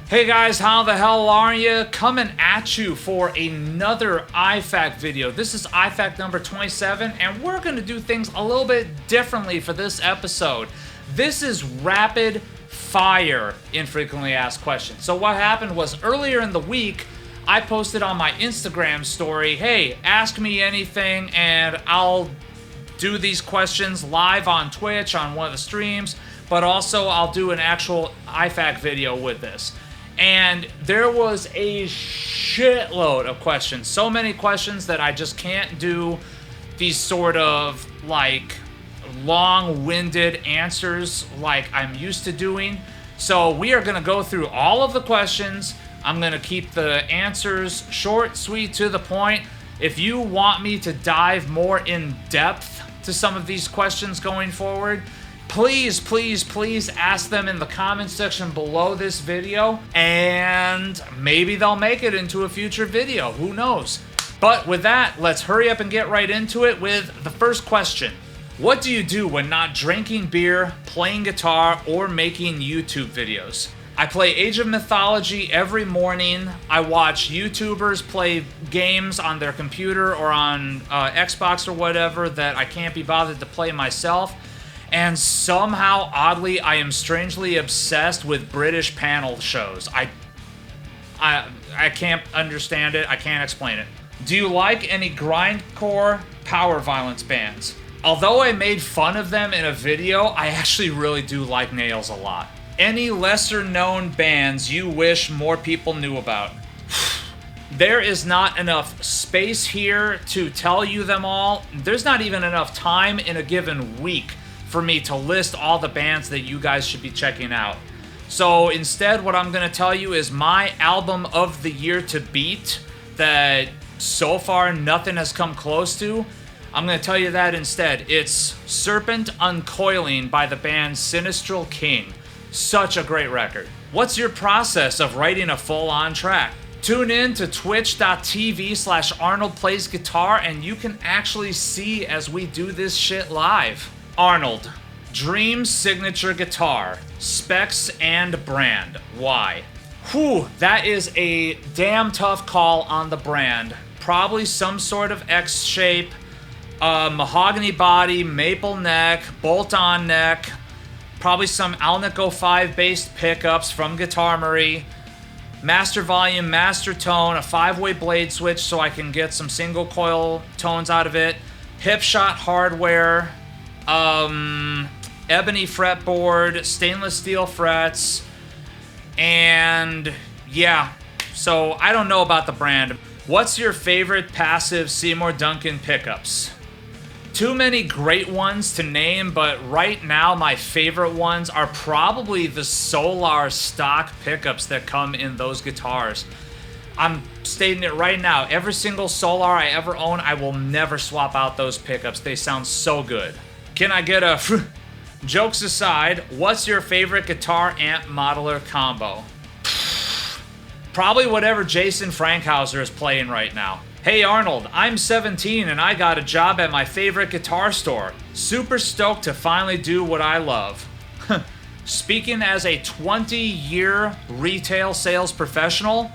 Hey guys, how the hell are you? Coming at you for another IFAQ video. This is IFAQ number 27, and we're going to do things a little bit differently for this episode. This is rapid fire infrequently asked questions. So what happened was earlier in the week, I posted on my Instagram story, hey, ask me anything and I'll do these questions live on Twitch on one of the streams, but also I'll do an actual IFAQ video with this. And there was a shitload of questions. So many questions that I just can't do these sort of like long-winded answers like I'm used to doing. So we are going to go through all of the questions. I'm going to keep the answers short, sweet, to the point. If you want me to dive more in depth to some of these questions going forward, please, please, please ask them in the comment section below this video, and maybe they'll make it into a future video. Who knows? But with that, let's hurry up and get right into it with the first question. What do you do when not drinking beer, playing guitar, or making YouTube videos? I play Age of Mythology every morning. I watch YouTubers play games on their computer or on Xbox or whatever that I can't be bothered to play myself. And somehow, oddly, I am strangely obsessed with British panel shows. I can't understand it. I can't explain it. Do you like any grindcore power violence bands? Although I made fun of them in a video, I actually really do like Nails a lot. Any lesser known bands you wish more people knew about? There is not enough space here to tell you them all. There's not even enough time in a given week for me to list all the bands that you guys should be checking out. So instead, what I'm going to tell you is my album of the year to beat that so far nothing has come close to. I'm going to tell you that instead. It's Serpent Uncoiling by the band Sinistral King. Such a great record. What's your process of writing a full-on track? Tune in to twitch.tv/ArnoldPlaysGuitar and you can actually see as we do this shit live. Arnold, Dream's signature guitar, specs and brand. Why? Whew, that is a damn tough call on the brand. Probably some sort of X shape, mahogany body, maple neck, bolt-on neck, probably some Alnico 5 based pickups from Guitarmery, master volume, master tone, a 5-way blade switch so I can get some single coil tones out of it, hip shot hardware, ebony fretboard, stainless steel frets, and yeah, so I don't know about the brand. What's your favorite passive Seymour Duncan pickups? Too many great ones to name, but right now my favorite ones are probably the Solar stock pickups that come in those guitars. I'm stating it right now, every single Solar I ever own, I will never swap out those pickups. They sound so good. Can I get a... Jokes aside, what's your favorite guitar amp modeler combo? Probably whatever Jason Frankhauser is playing right now. Hey Arnold, I'm 17 and I got a job at my favorite guitar store. Super stoked to finally do what I love. Speaking as a 20-year retail sales professional,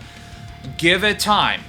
give it time.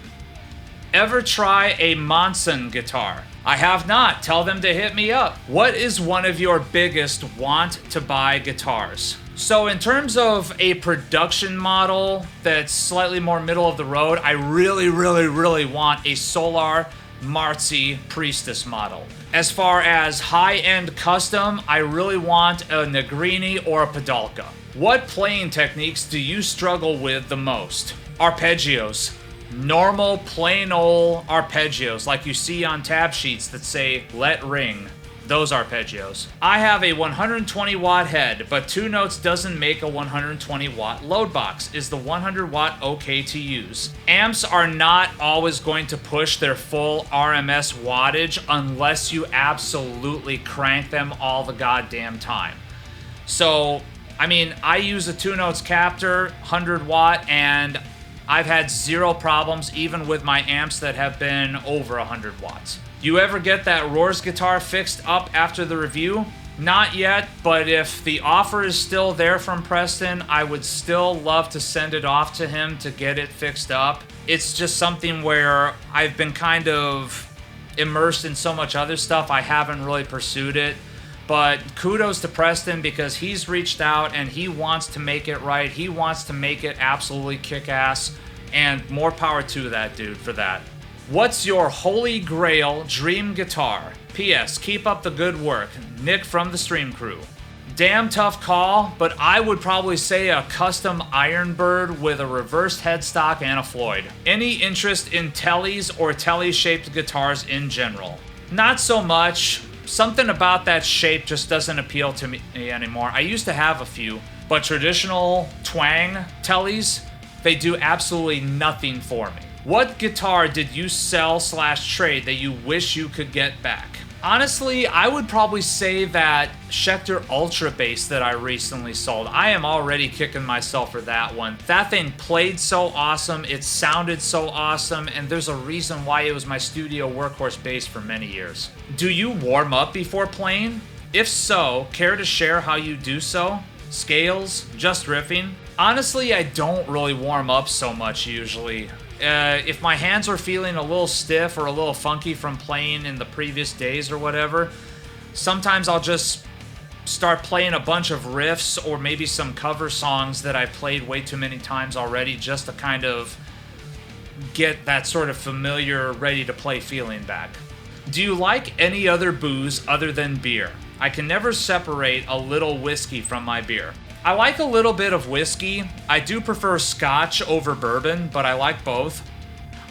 Ever try a Monson guitar? I have not. Tell them to hit me up. What is one of your biggest want to buy guitars? So in terms of a production model that's slightly more middle of the road, I really, really, really want a Solar Marzi Priestess model. As far as high-end custom, I really want a Negrini or a Padalka. What playing techniques do you struggle with the most? Arpeggios. Normal, plain old arpeggios like you see on tab sheets that say, let ring. Those arpeggios. I have a 120 watt head, but 2 notes doesn't make a 120 watt load box. Is the 100 watt okay to use? Amps are not always going to push their full RMS wattage unless you absolutely crank them all the goddamn time. So, I mean, I use a 2 notes captor, 100 watt, and I've had zero problems even with my amps that have been over 100 watts. You ever get that Roars guitar fixed up after the review? Not yet, but if the offer is still there from Preston, I would still love to send it off to him to get it fixed up. It's just something where I've been kind of immersed in so much other stuff, I haven't really pursued it. But kudos to Preston because he's reached out and he wants to make it right. He wants to make it absolutely kick-ass, and more power to that dude for that. What's your holy grail dream guitar? P.S. Keep up the good work. Nick from the stream crew. Damn tough call, but I would probably say a custom Ironbird with a reversed headstock and a Floyd. Any interest in tellies or telly-shaped guitars in general? Not so much. Something about that shape just doesn't appeal to me anymore. I used to have a few, but traditional twang tellies, they do absolutely nothing for me. What guitar did you sell/trade that you wish you could get back? Honestly, I would probably say that Schecter Ultra Bass that I recently sold. I am already kicking myself for that one. That thing played so awesome, it sounded so awesome, and there's a reason why it was my studio workhorse bass for many years. Do you warm up before playing? If so, care to share how you do so? Scales? Just riffing? Honestly, I don't really warm up so much usually. If my hands are feeling a little stiff or a little funky from playing in the previous days or whatever, sometimes I'll just start playing a bunch of riffs or maybe some cover songs that I've played way too many times already just to kind of get that sort of familiar, ready-to-play feeling back. Do you like any other booze other than beer? I can never separate a little whiskey from my beer. I like a little bit of whiskey. I do prefer scotch over bourbon, but I like both.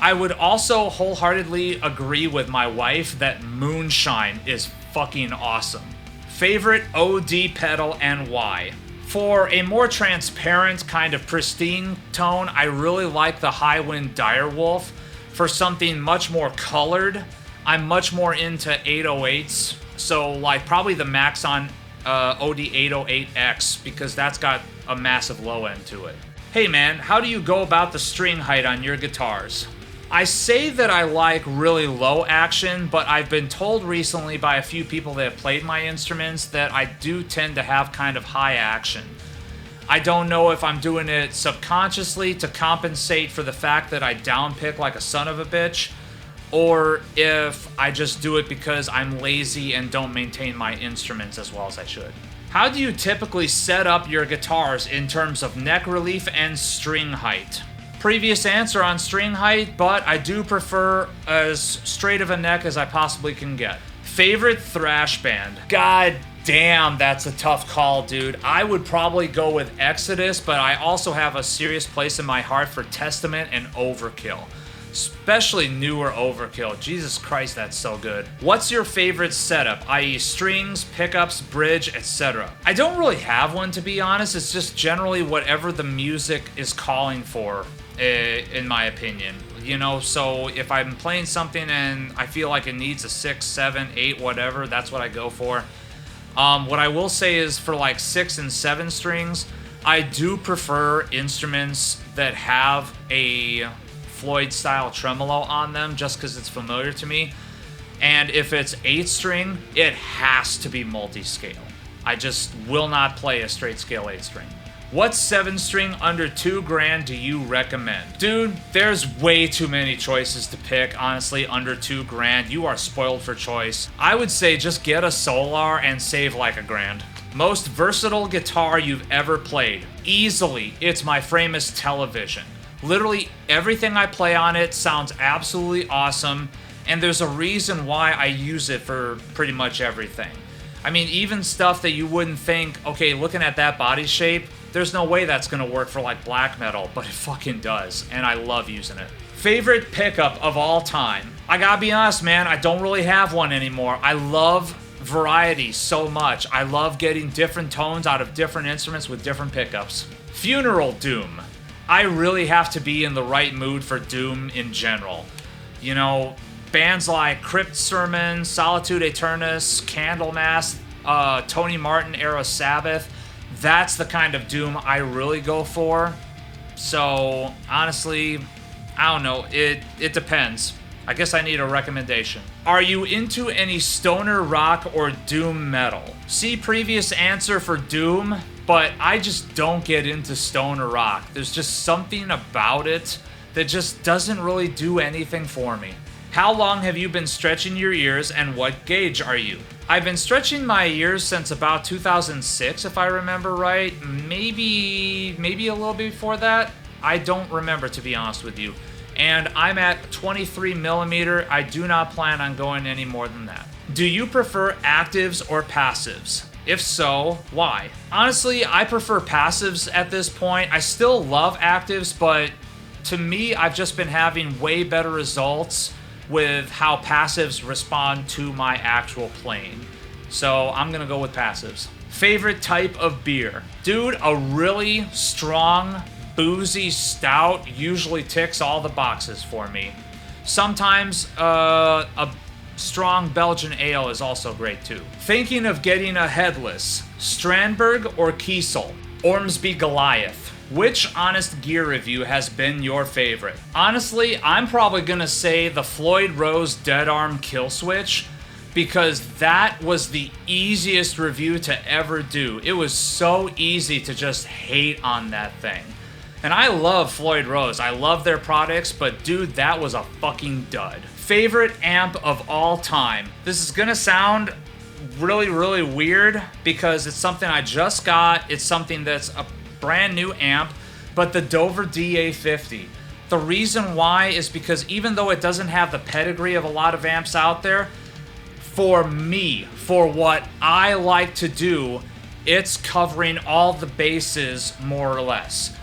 I would also wholeheartedly agree with my wife that moonshine is fucking awesome. Favorite OD pedal and why? For a more transparent, kind of pristine tone, I really like the Highwind Direwolf. For something much more colored, I'm much more into 808s. So like probably the Maxon OD808X because that's got a massive low end to it. Hey man, how do you go about the string height on your guitars? I say that I like really low action, but I've been told recently by a few people that have played my instruments that I do tend to have kind of high action. I don't know if I'm doing it subconsciously to compensate for the fact that I downpick like a son of a bitch, or if I just do it because I'm lazy and don't maintain my instruments as well as I should. How do you typically set up your guitars in terms of neck relief and string height? Previous answer on string height, but I do prefer as straight of a neck as I possibly can get. Favorite thrash band? God damn, that's a tough call, dude. I would probably go with Exodus, but I also have a serious place in my heart for Testament and Overkill. Especially newer Overkill. Jesus Christ, that's so good. What's your favorite setup, i.e. strings, pickups, bridge, etc.? I don't really have one, to be honest. It's just generally whatever the music is calling for, in my opinion. You know, so if I'm playing something and I feel like it needs a 6, 7, 8, whatever, that's what I go for. What I will say is for like 6 and 7 strings, I do prefer instruments that have a Floyd style tremolo on them just because it's familiar to me. And if it's 8 string, it has to be multi-scale. I just will not play a straight scale 8 string. What 7 string under $2,000 do you recommend? Dude, there's way too many choices to pick, honestly, under $2,000. You are spoiled for choice. I would say just get a Solar and save like $1,000. Most versatile guitar you've ever played? Easily, it's my Framus Television. Literally everything I play on it sounds absolutely awesome, and there's a reason why I use it for pretty much everything. I mean, even stuff that you wouldn't think, okay, looking at that body shape, there's no way that's gonna work for like black metal, but it fucking does, and I love using it. Favorite pickup of all time? I gotta be honest, man, I don't really have one anymore. I love variety so much. I love getting different tones out of different instruments with different pickups. Funeral Doom. I really have to be in the right mood for Doom in general. You know, bands like Crypt Sermon, Solitude Aeternus, Candlemass, Tony Martin era Sabbath, that's the kind of Doom I really go for. So, honestly, I don't know, it depends. I guess I need a recommendation. Are you into any stoner rock or doom metal? See previous answer for doom, but I just don't get into stoner rock. There's just something about it that just doesn't really do anything for me. How long have you been stretching your ears and what gauge are you? I've been stretching my ears since about 2006, if I remember right. Maybe a little bit before that. I don't remember, to be honest with you. And I'm at 23 millimeter. I do not plan on going any more than that. Do you prefer actives or passives? If so, why? Honestly, I prefer passives at this point. I still love actives, but to me, I've just been having way better results with how passives respond to my actual playing. So I'm gonna go with passives. Favorite type of beer? Dude, a really strong, boozy stout usually ticks all the boxes for me. Sometimes a strong Belgian ale is also great too. Thinking of getting a headless, Strandberg or Kiesel? Ormsby Goliath. Which Honest Gear review has been your favorite? Honestly, I'm probably gonna say the Floyd Rose Dead Arm Kill Switch, because that was the easiest review to ever do. It was so easy to just hate on that thing. And I love Floyd Rose. I love their products, but dude, that was a fucking dud. Favorite amp of all time? This is gonna sound really, really weird because it's something I just got. It's something that's a brand new amp, but the Dover DA50. The reason why is because even though it doesn't have the pedigree of a lot of amps out there, for me, for what I like to do, it's covering all the bases more or less.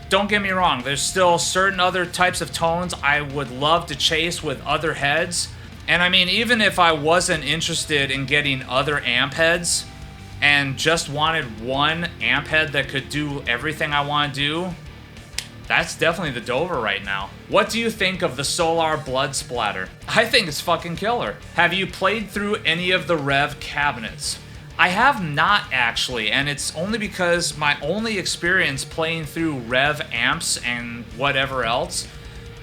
Don't get me wrong, there's still certain other types of tones I would love to chase with other heads. And I mean, even if I wasn't interested in getting other amp heads and just wanted one amp head that could do everything I want to do, that's definitely the Dover right now. What do you think of the Solar Blood Splatter? I think it's fucking killer. Have you played through any of the Rev cabinets? I have not actually, and it's only because my only experience playing through Rev amps and whatever else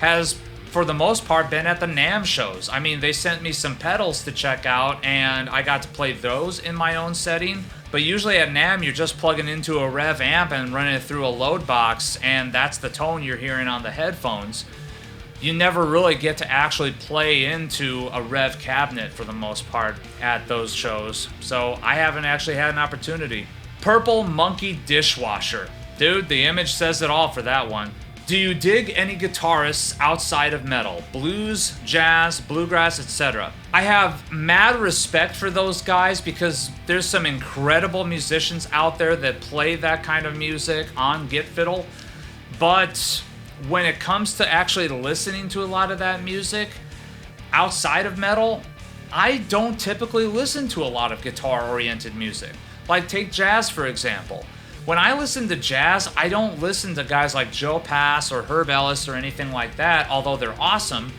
has, for the most part, been at the NAMM shows. I mean, they sent me some pedals to check out, and I got to play those in my own setting. But usually at NAMM, you're just plugging into a Rev amp and running it through a load box, and that's the tone you're hearing on the headphones. You never really get to actually play into a Rev cabinet for the most part at those shows. So I haven't actually had an opportunity. Purple Monkey Dishwasher. Dude, the image says it all for that one. Do you dig any guitarists outside of metal? Blues, jazz, bluegrass, etc. I have mad respect for those guys because there's some incredible musicians out there that play that kind of music on git fiddle. But when it comes to actually listening to a lot of that music outside of metal, I don't typically listen to a lot of guitar-oriented music. Like, take jazz, for example. When I listen to jazz, I don't listen to guys like Joe Pass or Herb Ellis or anything like that, although they're awesome.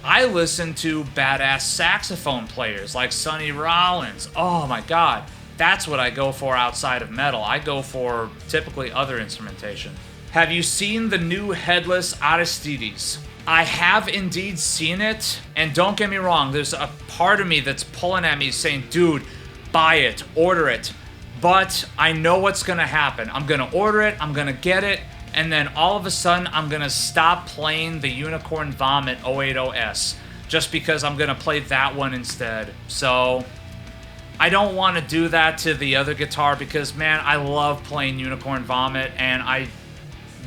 I listen to badass saxophone players like Sonny Rollins. Oh my god, that's what I go for outside of metal. I go for typically other instrumentation. Have you seen the new headless Aristides? I have indeed seen it, and don't get me wrong, there's a part of me that's pulling at me saying, dude, buy it, order it. But I know what's gonna happen. I'm gonna order it, I'm gonna get it, and then all of a sudden I'm gonna stop playing the Unicorn Vomit 080S just because I'm gonna play that one instead. So I don't want to do that to the other guitar because, man, I love playing Unicorn Vomit and I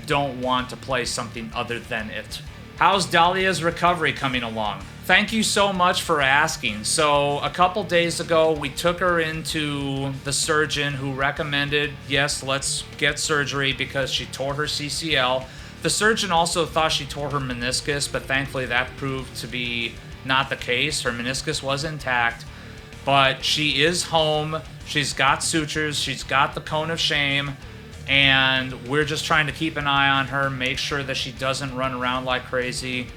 don't want to play something other than it. How's Dahlia's recovery coming along? Thank you so much for asking. So a couple days ago, we took her into the surgeon who recommended, yes, let's get surgery because she tore her CCL. The surgeon also thought she tore her meniscus, but thankfully that proved to be not the case. Her meniscus was intact, but she is home. She's got sutures. She's got the cone of shame. And we're just trying to keep an eye on her, make sure that she doesn't run around like crazy,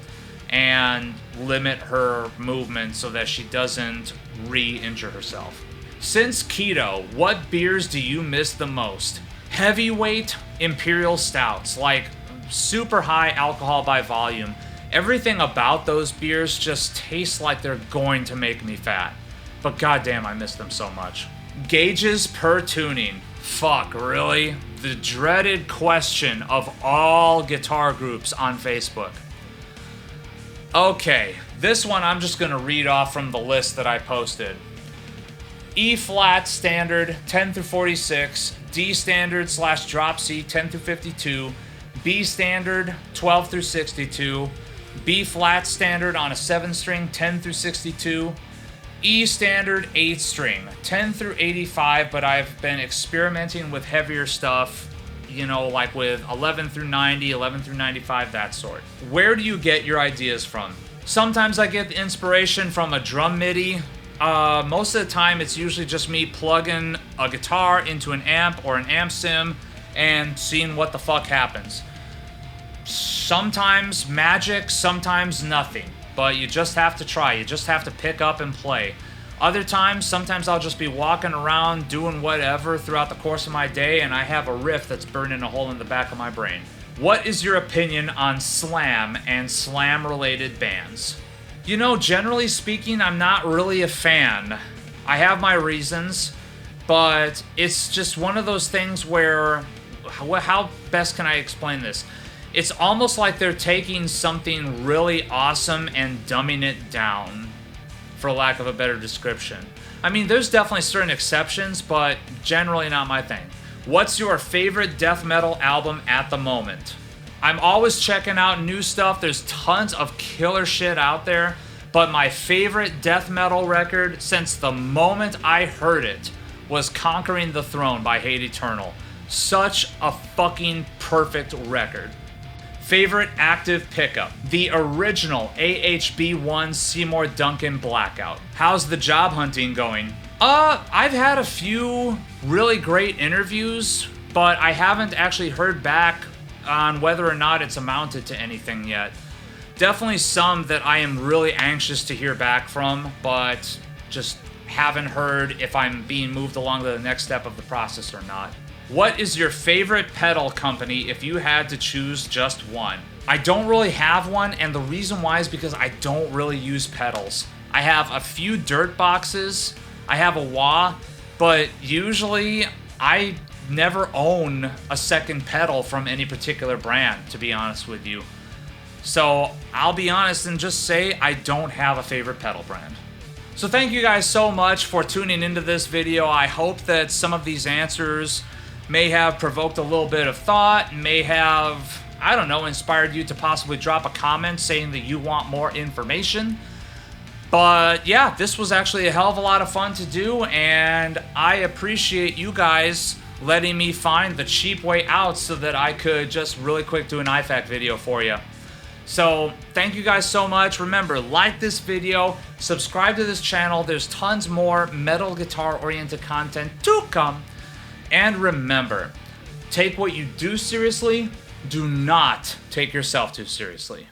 and limit her movement so that she doesn't re-injure herself. Since keto, what beers do you miss the most? Heavyweight imperial stouts, like super high alcohol by volume. Everything about those beers just tastes like they're going to make me fat. But goddamn, I miss them so much. Gauges per tuning. Fuck, really? The dreaded question of all guitar groups on Facebook. Okay, this one I'm just gonna read off from the list that I posted. E flat standard 10 through 46, D standard / drop C 10 through 52, B standard 12 through 62, B flat standard on a 7 string 10 through 62, E standard 8 string 10 through 85, but I've been experimenting with heavier stuff, you know, like with 11 through 90, 11 through 95, that sort. Where do you get your ideas from? Sometimes I get the inspiration from a drum MIDI. Most of the time it's usually just me plugging a guitar into an amp or an amp sim and seeing what the fuck happens. Sometimes magic, sometimes nothing. But you just have to try. You just have to pick up and play. Other times, sometimes I'll just be walking around doing whatever throughout the course of my day, and I have a riff that's burning a hole in the back of my brain. What is your opinion on slam and slam-related bands? You know, generally speaking, I'm not really a fan. I have my reasons, but it's just one of those things where... How best can I explain this? It's almost like they're taking something really awesome and dumbing it down, for lack of a better description. I mean, there's definitely certain exceptions, but generally not my thing. What's your favorite death metal album at the moment? I'm always checking out new stuff. There's tons of killer shit out there, but my favorite death metal record since the moment I heard it was Conquering the Throne by Hate Eternal. Such a fucking perfect record. Favorite active pickup? The original AHB1 Seymour Duncan Blackout. How's the job hunting going? I've had a few really great interviews, but I haven't actually heard back on whether or not it's amounted to anything yet. Definitely some that I am really anxious to hear back from, but just haven't heard if I'm being moved along to the next step of the process or not. What is your favorite pedal company if you had to choose just one? I don't really have one, and the reason why is because I don't really use pedals. I have a few dirt boxes, I have a wah, but usually I never own a second pedal from any particular brand, to be honest with you. So I'll be honest and just say I don't have a favorite pedal brand. So thank you guys so much for tuning into this video. I hope that some of these answers may have provoked a little bit of thought, may have, I don't know, inspired you to possibly drop a comment saying that you want more information. But yeah, this was actually a hell of a lot of fun to do, and I appreciate you guys letting me find the cheap way out so that I could just really quick do an IFAQ video for you. So thank you guys so much. Remember, like this video, subscribe to this channel. There's tons more metal guitar oriented content to come. And remember, take what you do seriously, do not take yourself too seriously.